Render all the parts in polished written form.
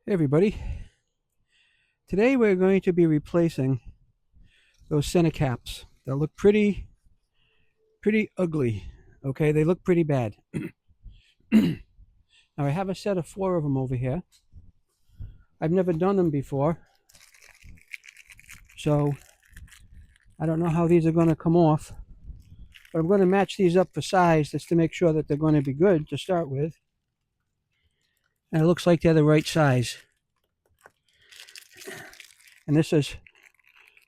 Hey everybody, today we're going to be replacing those center caps that look pretty ugly. Okay, they look pretty bad. Now I have a set of 4 of them over here. I've never done them before, so I don't know how these are going to come off, but I'm going to match these up for size just to make sure that they're going to be good to start with. And it looks like they're the right size. And this is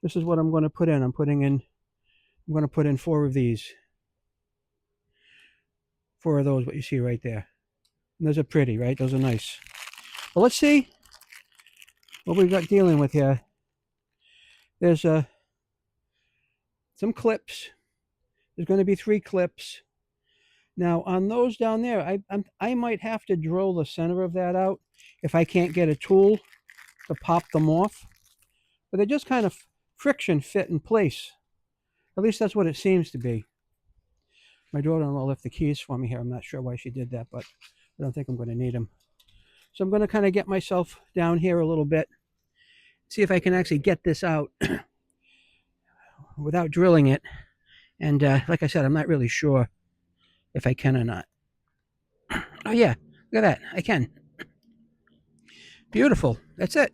what I'm going to put in. I'm going to put in 4 of these. 4 of those, what you see right there. And those are pretty, right? Those are nice. Well, let's see what we got dealing with here. There's some clips. There's going to be 3 clips. Now on those down there, I might have to drill the center of that out if I can't get a tool to pop them off. But they just kind of friction fit in place. At least that's what it seems to be. My daughter-in-law left the keys for me here. I'm not sure why she did that, but I don't think I'm going to need them. So I'm going to kind of get myself down here a little bit, see if I can actually get this out without drilling it. And like I said, I'm not really sure if I can or not. Oh yeah, look at that. I can. Beautiful. That's it.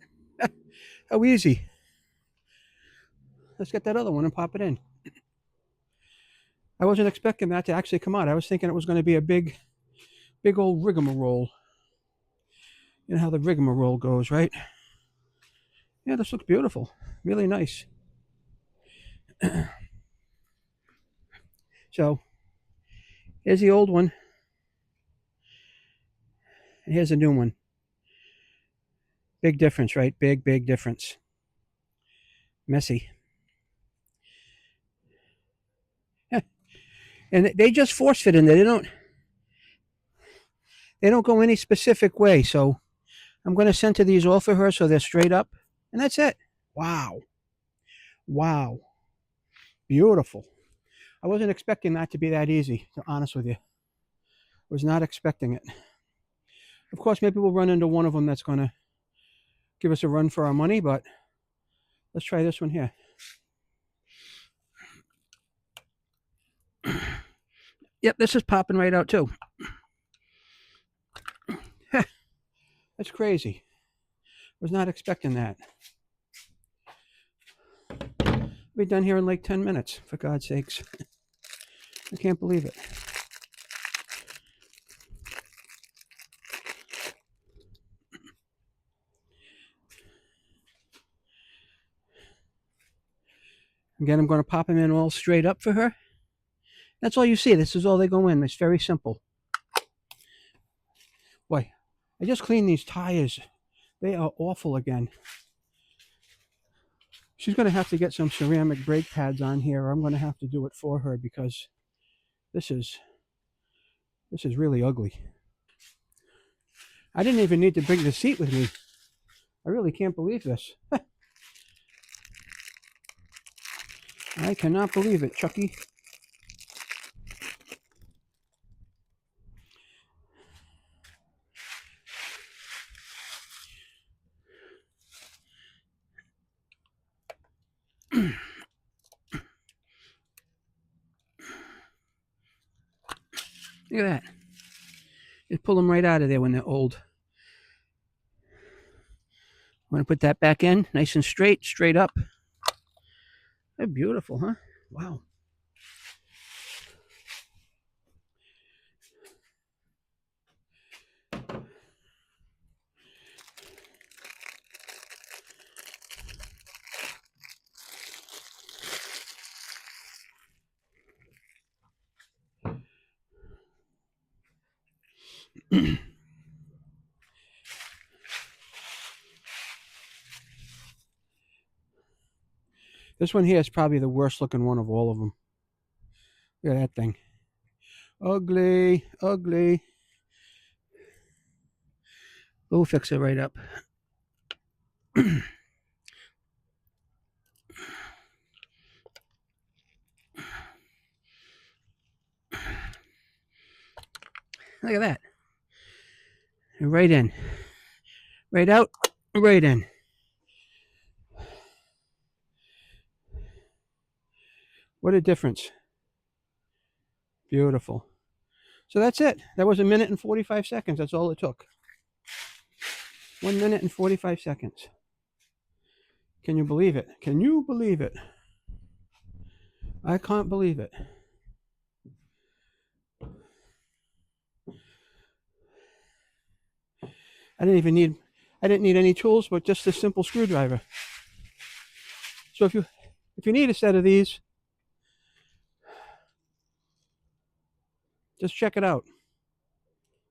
How easy. Let's get that other one and pop it in. I wasn't expecting that to actually come out. I was thinking it was going to be a big old rigmarole. You know how the rigmarole goes, right? Yeah, this looks beautiful. Really nice. So, here's the old one. And here's a new one. Big difference, right? Big difference. Messy. And they just force fit in there. They don't go any specific way. So I'm going to center these all for her so they're straight up. And that's it. Wow. Wow. Beautiful. I wasn't expecting that to be that easy, to be honest with you. Was not expecting it. Of course, maybe we'll run into one of them that's going to give us a run for our money, but let's try this one here. Yep, this is popping right out too. That's crazy. Was not expecting that. We'll be done here in like 10 minutes, for God's sakes. I can't believe it. Again, I'm going to pop them in all straight up for her. That's all you see. This is all they go in. It's very simple. Boy, I just cleaned these tires. They are awful again. She's going to have to get some ceramic brake pads on here, or I'm going to have to do it for her because this is really ugly. I didn't even need to bring the seat with me. I really can't believe this. I cannot believe it, Chucky. Look at that. Just pull them right out of there when they're old. I'm going to put that back in, nice and straight up. They're beautiful, huh? Wow. This one here is probably the worst looking one of all of them. Look at that thing. Ugly, ugly. We'll fix it right up. Look at that. Right in. Right out, right in. What a difference. Beautiful. So that's it. That was 1 minute and 45 seconds. That's all it took. 1 minute and 45 seconds. Can you believe it? Can you believe it? I can't believe it. I didn't need any tools, but just a simple screwdriver. So if you need a set of these, just check it out.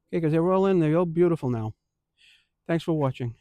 Okay, because they're all in. They're all beautiful now. Thanks for watching.